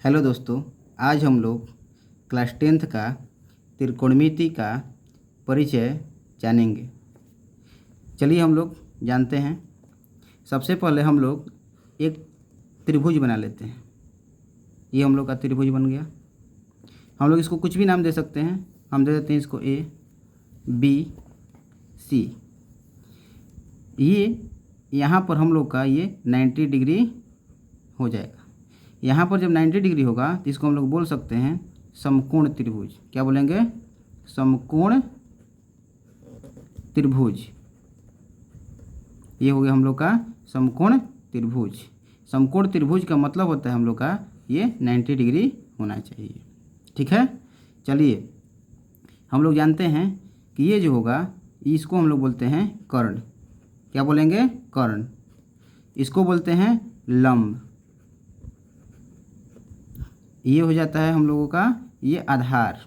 Hello दोस्तों, आज हम लोग क्लास 10th का त्रिकोणमिति का परिचय जानेंगे। चलिए हम लोग जानते हैं। सबसे पहले हम लोग एक त्रिभुज बना लेते हैं। ये हम लोग का त्रिभुज बन गया। हम लोग इसको कुछ भी नाम दे सकते हैं। हम दे देते हैं इसको ए बी सी। ये यहाँ पर हम लोग का ये 90 डिग्री हो जाएगा। यहाँ पर जब 90 डिग्री होगा तो इसको हम लोग बोल सकते हैं समकोण त्रिभुज। क्या बोलेंगे? समकोण त्रिभुज। ये हो गया हम लोग का समकोण त्रिभुज। समकोण त्रिभुज का मतलब होता है हम लोग का ये 90 डिग्री होना चाहिए। ठीक है। चलिए हम लोग जानते हैं कि ये जो होगा इसको हम लोग बोलते हैं कर्ण। क्या बोलेंगे? कर्ण। इसको बोलते हैं लंब। ये हो जाता है हम लोगों का ये आधार।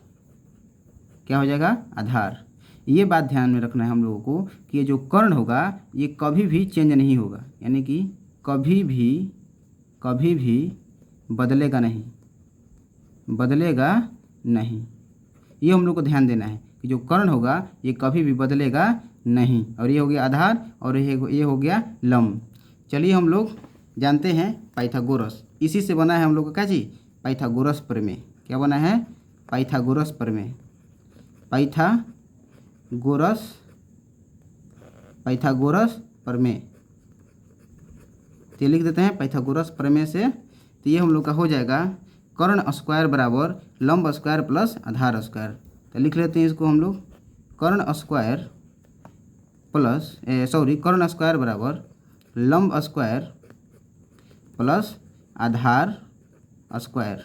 क्या हो जाएगा? आधार। ये बात ध्यान में रखना है हम लोगों को कि ये जो कर्ण होगा ये कभी भी चेंज नहीं होगा, यानी कि कभी भी बदलेगा नहीं, ये हम लोग को ध्यान देना है कि जो कर्ण होगा ये कभी भी बदलेगा नहीं। और ये हो गया आधार और ये हो गया लंब। चलिए हम लोग जानते हैं पाइथागोरस। इसी से बना है हम लोग का क्या चीज़? पाइथागोरस प्रमेय। क्या बना है? पाइथागोरस प्रमेय। पाइथागोरस प्रमेय। तो लिख देते हैं पाइथागोरस प्रमेय से। तो ये हम लोग का हो जाएगा कर्ण स्क्वायर बराबर लंब स्क्वायर प्लस आधार स्क्वायर। तो लिख लेते हैं इसको हम लोग कर्ण स्क्वायर बराबर लंब स्क्वायर प्लस आधार स्क्वायर।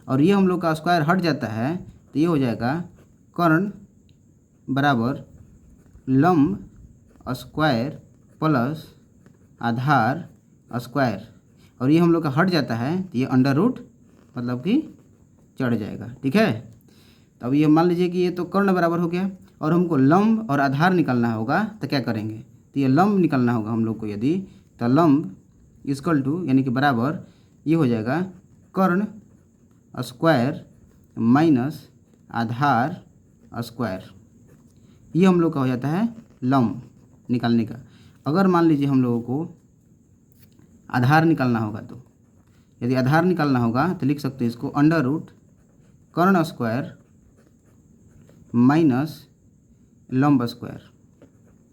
और ये हम लोग का स्क्वायर हट जाता है तो ये हो जाएगा कर्ण बराबर लंब स्क्वायर प्लस आधार स्क्वायर। और ये हम लोग का हट जाता है तो ये अंडर रूट मतलब कि चढ़ जाएगा। ठीक है। तो अब ये मान लीजिए कि ये तो कर्ण बराबर हो गया और हमको लंब और आधार निकालना होगा तो क्या करेंगे? तो ये लंब निकालना होगा हम लोग को। यदि तो लंब इक्वल टू यानी कि बराबर ये हो जाएगा कर्ण स्क्वायर माइनस आधार स्क्वायर। ये हम लोग का हो जाता है लंब निकालने का। अगर मान लीजिए हम लोगों को आधार निकालना होगा तो यदि आधार निकालना होगा तो लिख सकते हैं इसको अंडर रूट कर्ण स्क्वायर माइनस लंब स्क्वायर।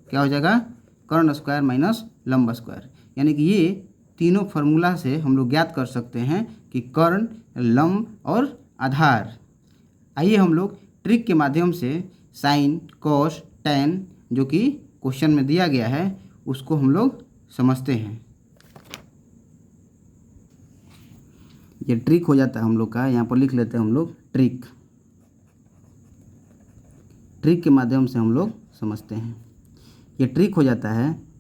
क्या हो जाएगा? कर्ण स्क्वायर माइनस लंब स्क्वायर। यानी कि ये तीनों फार्मूला से हम लोग ज्ञात कर सकते हैं कि कर्ण, लंब और आधार। आइए हम लोग ट्रिक के माध्यम से साइन, कॉस, टैन जो कि क्वेश्चन में दिया गया है उसको हम लोग समझते हैं। ये ट्रिक हो जाता है हम लोग का। यहाँ पर लिख लेते हैं हम लोग ट्रिक के माध्यम से हम लोग समझते हैं। ये ट्रिक हो जाता है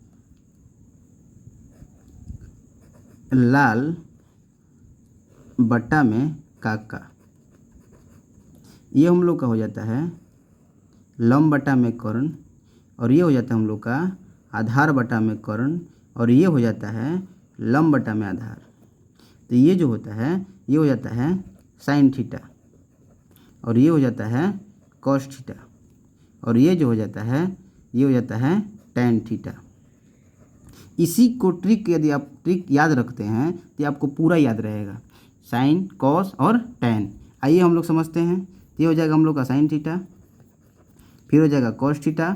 लाल बट्टा में काका। ये हम लोग का हो जाता है लंब बट्टा में कर्ण और ये हो जाता है हम लोग का आधार बट्टा में कर्ण और ये हो जाता है लंब बट्टा में आधार। तो ये जो होता है ये हो जाता है साइन थीटा और ये हो जाता है कॉस थीटा और ये जो हो जाता है ये हो जाता है टैन थीटा। इसी को ट्रिक यदि आप ट्रिक याद रखते हैं तो आपको पूरा याद रहेगा, साइन, कॉस और टैन। आइए हम लोग समझते हैं। ये हो जाएगा हम लोग का साइन थीटा, फिर हो जाएगा कॉस थीटा,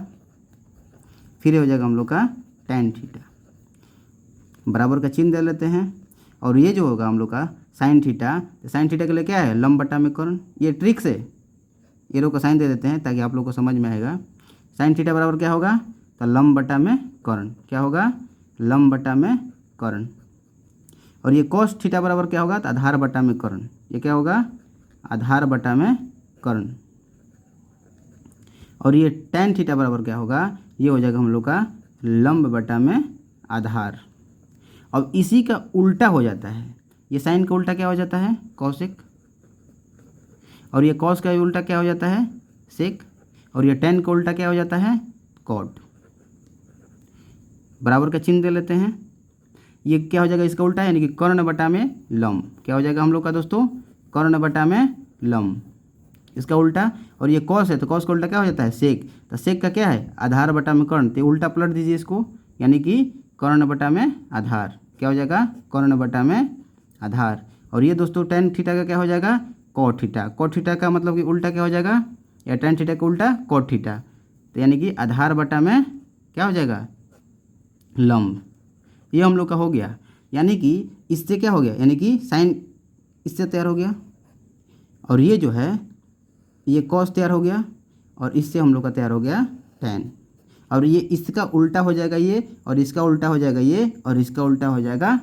फिर हो जाएगा हम लोग का टैन थीटा। बराबर का चिन्ह दे लेते हैं। और ये जो होगा हम लोग का साइन थीटा, तो साइन थीटा के लिए क्या है? लंब बट्टा में कर्ण। ये ट्रिक से ये लोग का साइन दे देते हैं ताकि आप लोग को समझ में आएगा। साइन थीटा बराबर क्या होगा? तो लंब बट्टा में कर्ण। क्या होगा? लंब बट्टा में कर्ण। और ये कॉस थीटा बराबर क्या होगा? तो आधार बट्टा में कर्ण। ये क्या होगा? आधार बट्टा में कर्ण। और ये टैन थीटा बराबर क्या होगा? ये हो जाएगा हम लोग का लंब बट्टा में आधार। अब इसी का उल्टा हो जाता है। ये साइन का उल्टा क्या हो जाता है? कॉसेक। और ये कॉस का उल्टा क्या हो जाता है? सेक। और ये टैन का उल्टा क्या हो जाता है? कॉट। बराबर का चिन्ह दे लेते हैं। ये क्या हो जाएगा, इसका उल्टा यानी कि कर्ण बटा में लंब। क्या हो जाएगा हम लोग का दोस्तों, कर्ण बटा में लंब, इसका उल्टा। और ये कॉस है तो कॉस का उल्टा क्या हो जाता है, सेक। तो सेक का क्या है, आधार बटा में कर्ण, तो उल्टा पलट दीजिए इसको, यानी कि कर्ण बटा में आधार। क्या हो जाएगा, कर्ण बटा में आधार। और ये दोस्तों tan थीटा का क्या हो जाएगा, cot थीटा। cot थीटा का मतलब कि उल्टा क्या हो जाएगा, या tan थीटा का उल्टा cot थीटा। तो यानी कि आधार बटा में क्या हो जाएगा, लंब। ये हम लोग का हो गया। यानी कि इससे क्या हो गया, यानी कि साइन इससे तैयार हो गया, और ये जो है ये कॉस तैयार हो गया, और इससे हम लोग का तैयार हो गया tan। और ये इसका उल्टा हो जाएगा ये, और इसका उल्टा हो जाएगा ये, और इसका उल्टा हो जाएगा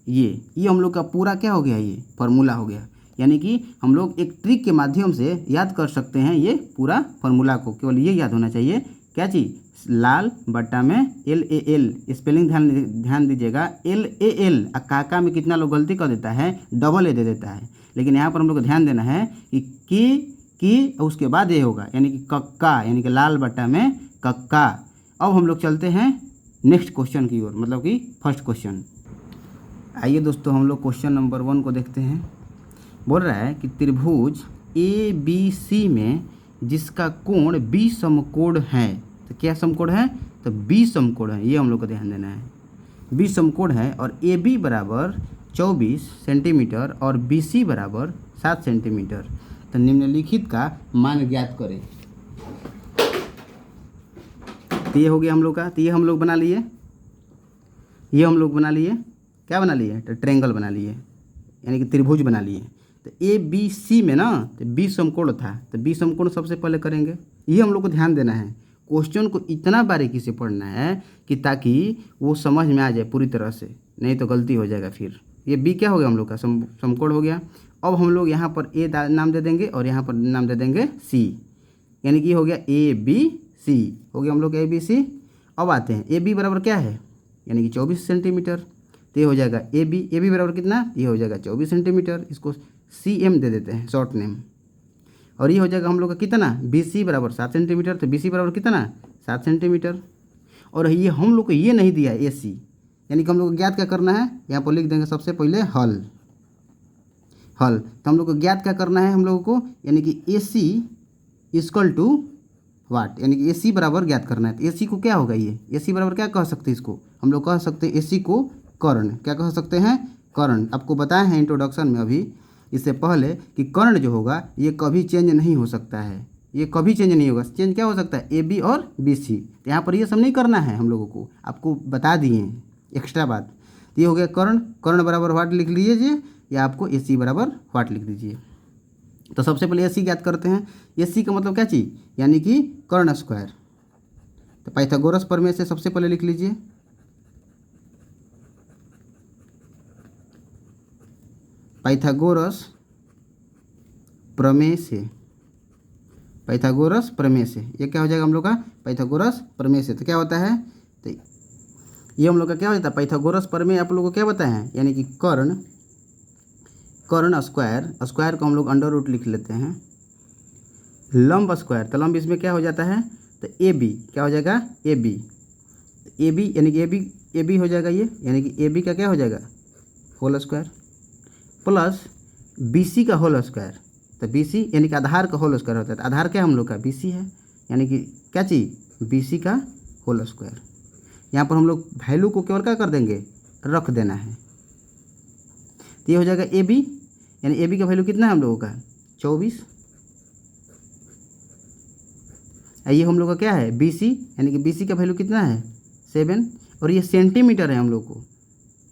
ये हम लोग का पूरा क्या हो गया, ये फार्मूला हो गया। यानी कि हम लोग एक ट्रिक के माध्यम से याद कर सकते हैं ये पूरा फार्मूला को। केवल ये याद होना चाहिए, क्या चीज़, लाल बट्टा में LAL, स्पेलिंग ध्यान दीजिएगा, LAL। काका में कितना लोग गलती कर देता है, डबल ए दे देता है, लेकिन यहाँ पर हम लोग को ध्यान देना है कि उसके बाद ये होगा, यानी कि कक्का, यानी कि लाल बट्टा में कक्का। अब हम लोग चलते हैं नेक्स्ट क्वेश्चन की ओर, मतलब कि फर्स्ट क्वेश्चन। आइए दोस्तों हम लोग क्वेश्चन नंबर 1 को देखते हैं। बोल रहा है कि त्रिभुज ABC में जिसका कोण 20 समकोण है, तो क्या समकोण है, तो 20 समकोण है, ये हम लोग को ध्यान देना है। 20 समकोण है और AB बराबर 24 सेंटीमीटर और BC बराबर 7 सेंटीमीटर। तो निम्नलिखित का मान ज्ञात करें। तो ये हो गया हम लोग का, तो ये हम लोग बना लिए, ये हम लोग बना लिए, क्या बना लिए, तो ट्रायंगल बना लिए, यानी कि त्रिभुज बना लिए। तो ABC में ना तो 20 समकोण था, तो 20 समकोण सबसे पहले करेंगे। ये हम लोग को ध्यान देना है, क्वेश्चन को इतना बारीकी से पढ़ना है कि ताकि वो समझ में आ जाए पूरी तरह से, नहीं तो गलती हो जाएगा फिर। ये B क्या हो गया हम लोग का, समकोण हो गया। अब हम लोग यहाँ पर A नाम दे देंगे और यहाँ पर नाम दे देंगे C, यानी कि हो गया ABC, हो गया हम लोग ABC। अब आते हैं AB बराबर क्या है, यानी कि 24 सेंटीमीटर। तो ये हो जाएगा AB बराबर कितना, ये हो जाएगा 24 सेंटीमीटर, इसको CM दे देते हैं शॉर्ट नेम। और ये हो जाएगा हम लोग का कितना, BC बराबर 7 सेंटीमीटर, तो BC बराबर कितना, 7 सेंटीमीटर। और ये हम लोग को ये नहीं दिया है AC, यानी कि हम लोग को ज्ञात क्या करना है, यहाँ पर लिख देंगे सबसे पहले हल। तो हम लोग को ज्ञात क्या करना है हम लोगों को, यानी कि AC इक्वल टू वाट, यानी कि AC बराबर ज्ञात करना है। तो AC को क्या होगा, ये AC बराबर क्या कह सकते हैं, इसको हम लोग कह सकते हैं AC को कर्ण। क्या कह सकते हैं, कर्ण। आपको बताए हैं इंट्रोडक्शन में अभी इससे पहले कि कर्ण जो होगा ये कभी चेंज नहीं हो सकता है, ये कभी चेंज नहीं होगा। चेंज क्या हो सकता है, AB और BC। तो यहाँ पर ये सब नहीं करना है हम लोगों को, आपको बता दिए एक्स्ट्रा बात। तो ये हो गया कर्ण, कर्ण बराबर वाट लिख लीजिए, या आपको AC बराबर वाट लिख दीजिए। तो सबसे पहले AC ज्ञात करते हैं। AC का मतलब क्या चीज़, यानी कि कर्ण स्क्वायर। तो पाइथागोरस प्रमेय से सबसे पहले लिख लीजिए, पाइथागोरस प्रमेय से, पाइथागोरस प्रमेय से, ये क्या हो जाएगा हम लोग का, पाइथागोरस प्रमेय से। तो क्या होता है, तो ये हम लोग का क्या हो जाता है, पाइथागोरस प्रमेय आप लोगों को क्या बताया है, यानी कि कर्ण स्क्वायर, स्क्वायर को हम लोग अंडर रूट लिख लेते हैं, लंब स्क्वायर। तो लंब इसमें क्या हो जाता है, तो AB क्या हो जाएगा, AB यानी कि AB हो जाएगा ये, यानी कि AB का क्या हो जाएगा, होल स्क्वायर, प्लस BC का होल स्क्वायर। तो BC यानी कि आधार का होल स्क्वायर होता है। तो आधार क्या हम लोग का, BC है, यानी कि क्या चीज़, BC का होल स्क्वायर। यहाँ पर हम लोग वैल्यू को केवल क्या कर देंगे, रख देना है। तो ये हो जाएगा AB, यानी AB का वैल्यू कितना है हम लोगों का, 24। ये हम लोग का क्या है, BC, यानी कि BC का वैल्यू कितना है, 7। और ये सेंटीमीटर है, हम लोग को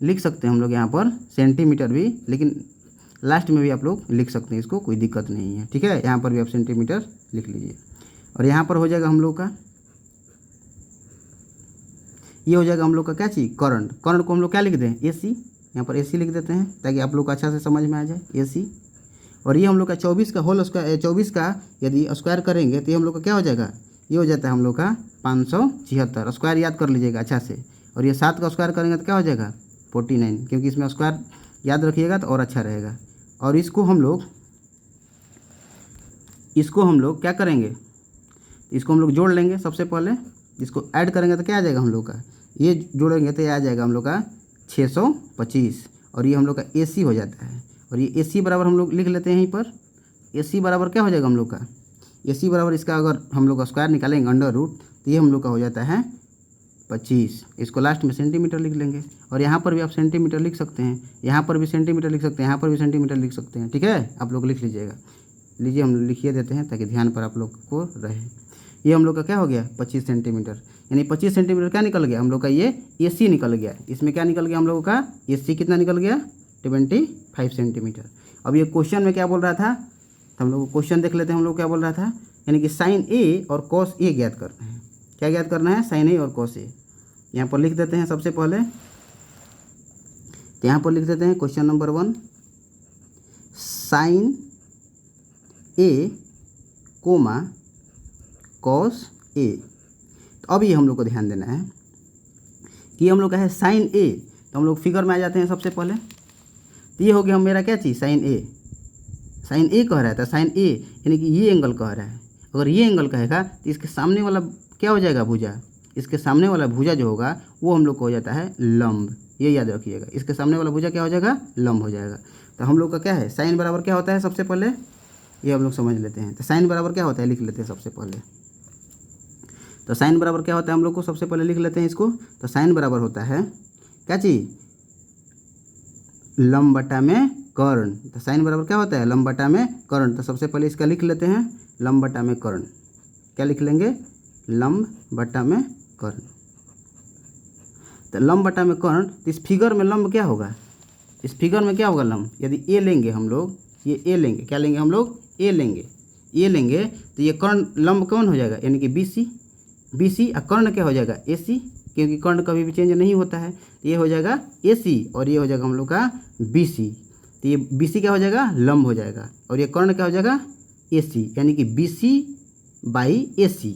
लिख सकते हैं हम लोग यहाँ पर सेंटीमीटर भी, लेकिन लास्ट में भी आप लोग लिख सकते हैं, इसको कोई दिक्कत नहीं है, ठीक है। यहाँ पर भी आप सेंटीमीटर लिख लीजिए। और यहाँ पर हो जाएगा हम लोग का, ये हो जाएगा हम लोग का क्या चीज़, कर्ण। कर्ण को हम लोग क्या लिख दें, AC, यहाँ पर AC लिख देते हैं ताकि आप लोग को अच्छा से समझ में आ जाए, AC। और ये हम लोग का 24 का होल स्क्वायर, 24 का यदि स्क्वायर करेंगे तो ये हम लोग का क्या हो जाएगा, ये हो जाता है हम लोग का 576। स्क्वायर याद कर लीजिएगा अच्छा से। और ये 7 का स्क्वायर करेंगे तो क्या हो जाएगा, 49, क्योंकि इसमें स्क्वायर याद रखिएगा तो और अच्छा रहेगा। और इसको हम लोग क्या करेंगे, इसको हम लोग जोड़ लेंगे सबसे पहले, इसको ऐड करेंगे तो क्या आ जाएगा हम लोग का, ये जोड़ेंगे तो ये आ जाएगा हम लोग का 625 और ये हम लोग का AC हो जाता है। और ये AC बराबर हम लोग लिख लेते हैं यहीं पर। AC बराबर क्या हो जाएगा हम लोग का, AC बराबर इसका अगर हम लोग का स्क्वायर निकालेंगे अंडर रूट, तो ये हम लोग का हो जाता है 25। इसको लास्ट में सेंटीमीटर लिख लेंगे। और यहाँ पर भी आप सेंटीमीटर लिख सकते हैं, यहाँ पर भी सेंटीमीटर लिख सकते हैं, यहाँ पर भी सेंटीमीटर लिख सकते हैं। ठीक है, आप लोग लिख लीजिएगा। लीजिए हम लिखिए देते हैं ताकि ध्यान पर आप लोग को रहे। ये हम लोग का क्या हो गया 25 सेंटीमीटर, यानी 25 सेंटीमीटर क्या निकल गया हम लोग का, ये AC निकल गया। इसमें क्या निकल गया हम लोगों का, AC कितना निकल गया 25 सेंटीमीटर। अब ये क्वेश्चन में क्या बोल रहा था, तो हम लोग क्वेश्चन देख लेते हैं हम लोग क्या बोल रहा था। यानी कि साइन A और कॉस A ज्ञात करना है। क्या ज्ञात करना है, साइन A और कॉस A। यहाँ पर लिख देते हैं सबसे पहले, तो यहाँ पर लिख देते हैं question number 1 sine A comma cos A। तो अब ये हम लोग को ध्यान देना है कि हम लोग का है साइन A, तो हम लोग फिगर में आ जाते हैं सबसे पहले। तो ये हो गया मेरा क्या चीज़, साइन A। साइन A कह रहा है, तो साइन A यानी कि ये एंगल कह रहा है। अगर ये एंगल कहेगा तो इसके सामने वाला क्या हो जाएगा, भुजा। इसके सामने वाला भुजा जो होगा वो हम लोग को हो जाता है लंब। ये याद रखिएगा, इसके सामने वाला भुजा क्या हो जाएगा, लंब हो जाएगा। तो हम लोग का क्या है, साइन बराबर क्या होता है सबसे पहले ये हम लोग समझ लेते हैं। तो साइन बराबर क्या होता है लिख लेते हैं सबसे पहले। तो साइन बराबर क्या होता है हम लोग को सबसे पहले लिख लेते हैं इसको। तो साइन बराबर होता है क्या चीज़, लंब बटा में कर्ण। तो साइन बराबर क्या होता है, लंब बटा में कर्ण। तो सबसे पहले इसका लिख लेते हैं लंब बटा में कर्ण। क्या लिख लेंगे, लंब बटा में कर्ण। तो लंब बटा में कर्ण, तो इस फिगर में लंब क्या होगा, इस फिगर में क्या होगा लंब। यदि ए लेंगे हम लोग, ये ए लेंगे, क्या लेंगे हम लोग, ए लेंगे, ये लेंगे, तो ये कर्ण लंब कौन हो जाएगा, यानी कि BC और कर्ण क्या हो जाएगा AC, क्योंकि कर्ण कभी भी चेंज नहीं होता है। ये हो जाएगा AC और ये हो जाएगा हम लोग का BC। तो ये BC क्या हो जाएगा, लंब हो जाएगा, और ये कर्ण क्या हो जाएगा AC, यानी कि BC/AC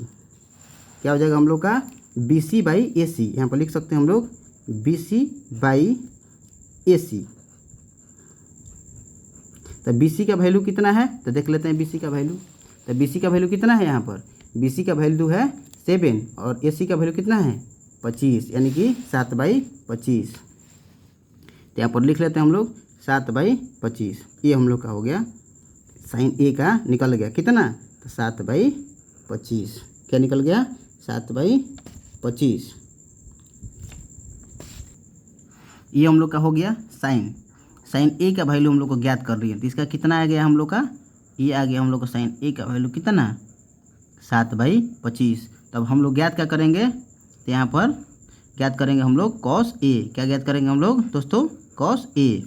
क्या हो जाएगा हम लोग का, BC/AC। यहाँ पर लिख सकते हैं हम लोग BC/AC। तो BC का वैल्यू कितना है, तो देख लेते हैं BC का वैल्यू। तो BC का वैल्यू कितना है, यहाँ पर BC का वैल्यू है 7 और AC का वैल्यू कितना है 25, यानी कि 7/25। तो यहाँ पर लिख लेते हैं हम लोग 7/25। ये हम लोग का हो गया, साइन A का निकल गया कितना, तो 7/25। क्या निकल गया, 7/25। ये हम लोग का हो गया साइन A का वैल्यू हम लोग को ज्ञात कर रही है। तो इसका कितना आ गया हम लोग का, ये आ गया हम लोग का साइन A का वैल्यू कितना, 7/25। तब हम लोग ज्ञात क्या करेंगे, तो यहाँ पर ज्ञात करेंगे हम लोग कॉस A। क्या ज्ञात करेंगे हम लोग दोस्तों, कॉस A।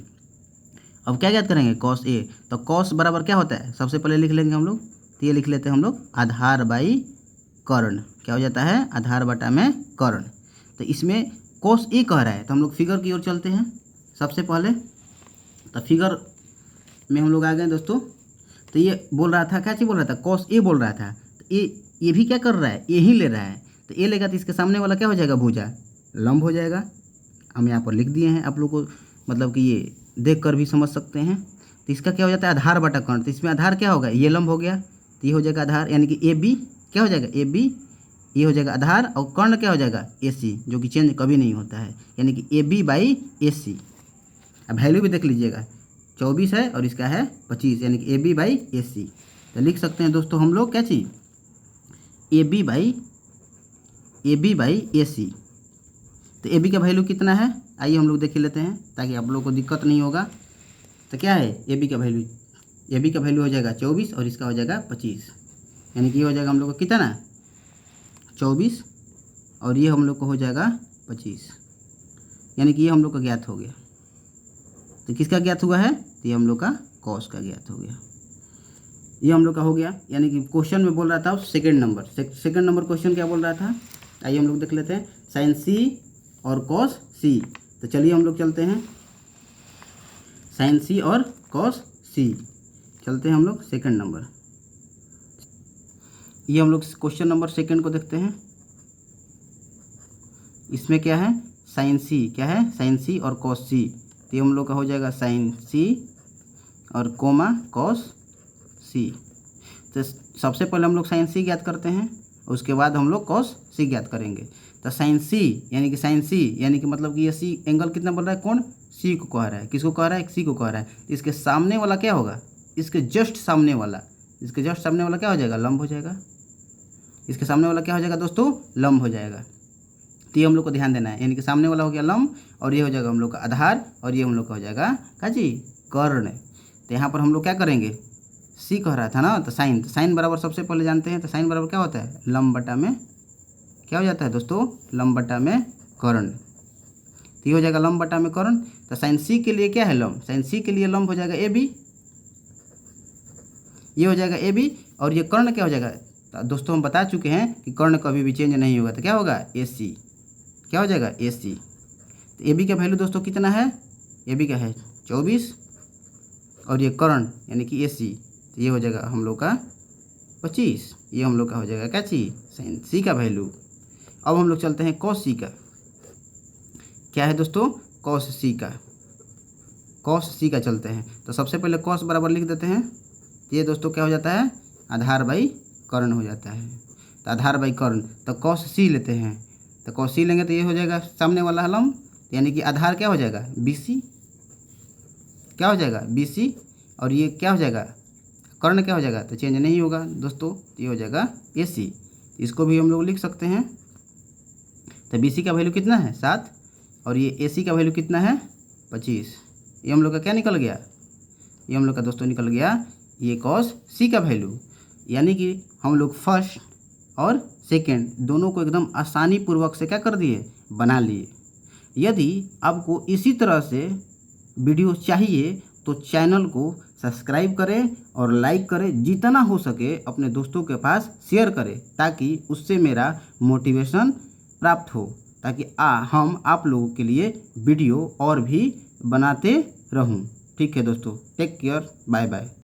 अब क्या ज्ञात करेंगे, कॉस A। तो कॉस बराबर क्या होता है सबसे पहले लिख लेंगे हम लोग। तो ये लिख लेते हैं हम लोग आधार बाई कर्ण। क्या हो जाता है, आधार बटा में कर्ण। तो इसमें कॉस A कह रहा है, तो हम लोग फिगर की ओर चलते हैं सबसे पहले। तो फिगर में हम लोग आ गए दोस्तों। तो ये बोल रहा था, क्या चीज़ बोल रहा था, कॉस A बोल रहा था। तो ये भी क्या कर रहा है, A ही ले रहा है। तो A लेगा तो इसके सामने वाला क्या हो जाएगा, भुजा, लंब हो जाएगा। हम यहाँ पर लिख दिए हैं, आप लोग को मतलब कि ये देख कर भी समझ सकते हैं। तो इसका क्या हो जाता है, आधार बटा कर्ण। तो इसमें आधार क्या होगा, ये लंब हो गया, तो ये हो जाएगा आधार, यानी कि AB क्या हो जाएगा, AB ये हो जाएगा आधार, और कर्ण क्या हो जाएगा AC, जो कि चेंज कभी नहीं होता है, यानी कि AB/AC। अब वैल्यू भी देख लीजिएगा, 24 है और इसका है 25, यानी कि AB/AC। तो लिख सकते हैं दोस्तों हम लोग क्या चीज़, AB/AC। तो AB का वैल्यू कितना है, आइए हम लोग देख लेते हैं ताकि आप लोगों को दिक्कत नहीं होगा। तो क्या है AB का वैल्यू, AB का वैल्यू हो जाएगा 24 और इसका हो जाएगा 25, यानी कि ये हो जाएगा हम लोग को कितना 24 और ये हम लोग को हो जाएगा 25, यानी कि ये हम लोग का ज्ञात हो गया। तो किसका ज्ञात हुआ है, तो ये हम लोग का कॉस का ज्ञात हो गया। ये हम लोग का हो गया, यानी कि क्वेश्चन में बोल रहा था सेकंड नंबर क्वेश्चन क्या बोल रहा था, आइए हम लोग देख लेते हैं। साइन C और कॉस C। तो चलिए हम लोग चलते हैं, साइन C और कॉस C चलते हैं हम लोग सेकंड नंबर। ये हम लोग क्वेश्चन नंबर सेकंड को देखते हैं। इसमें क्या है, साइन C, क्या है साइन C और कॉस C। तो ये हम लोग का हो जाएगा साइन C और कोमा कॉस C। तो सबसे पहले हम लोग साइन C ज्ञात करते हैं, उसके बाद हम लोग कॉस C ज्ञात करेंगे। तो साइन सी यानी कि मतलब कि ये सी एंगल कितना बोल रहा है, कौन, सी को कह रहा है, किसको कह रहा है, सी को कह रहा है। तो इसके सामने वाला क्या होगा, इसके जस्ट सामने वाला क्या हो जाएगा, लंब हो जाएगा। इसके सामने वाला क्या हो जाएगा दोस्तों, लंब हो जाएगा। तो ये हम लोग को ध्यान देना है, यानी कि सामने वाला हो गया लंब और ये हो जाएगा हम लोग का आधार और ये हम लोग का हो जाएगा काजी, कर्ण। तो यहाँ पर हम लोग क्या करेंगे, सी कह रहा था ना, तो साइन बराबर सबसे पहले जानते हैं, तो साइन बराबर क्या होता है, लंब बटा में क्या हो जाता है दोस्तों, लंब बटा में कर्ण। तो ये हो जाएगा लंब बटा में कर्ण। तो साइन सी के लिए क्या है लंब, साइन सी के लिए लंब हो जाएगा ए बी, ये हो जाएगा ए बी। और ये कर्ण क्या हो जाएगा, तो दोस्तों हम बता चुके हैं कि कर्ण कभी भी चेंज नहीं होगा, तो क्या होगा, ए सी, क्या हो जाएगा, ए सी। तो ए बी का वैल्यू दोस्तों कितना है, ए बी का है 24 और ये कर्ण यानी कि ए सी, तो ये हो जाएगा हम लोग का 25। ये हम लोग का हो जाएगा क्या चीज़, साइन सी का वैल्यू। अब हम लोग चलते हैं कॉस सी का, क्या है दोस्तों, कॉस सी का चलते हैं। तो सबसे पहले कॉस बराबर लिख देते हैं, ये दोस्तों क्या हो जाता है, आधार बाई कर्ण हो जाता है। तो आधार बाई कर्ण, तो कॉस सी लेते हैं, तो कॉस सी लेंगे तो ये हो जाएगा सामने वाला लंब, यानी कि आधार क्या हो जाएगा, बी सी, क्या हो जाएगा, बी सी। और ये क्या हो जाएगा, कर्ण क्या हो जाएगा, तो चेंज नहीं होगा दोस्तों, ये हो जाएगा ए सी। इसको भी हम लोग लिख सकते हैं। तो बी सी का वैल्यू कितना है 7 और ये ए सी का वैल्यू कितना है 25। ये हम लोग का क्या निकल गया, ये हम लोग का दोस्तों निकल गया ये कॉस सी का वैल्यू। यानी कि हम लोग फर्स्ट और सेकंड दोनों को एकदम आसानी पूर्वक से क्या कर दिए, बना लिए। यदि आपको इसी तरह से वीडियो चाहिए तो चैनल को सब्सक्राइब करें और लाइक करें, जितना हो सके अपने दोस्तों के पास शेयर करें, ताकि उससे मेरा मोटिवेशन प्राप्त हो, ताकि हम आप लोगों के लिए वीडियो और भी बनाते रहूं। ठीक है दोस्तों, टेक केयर, बाय बाय।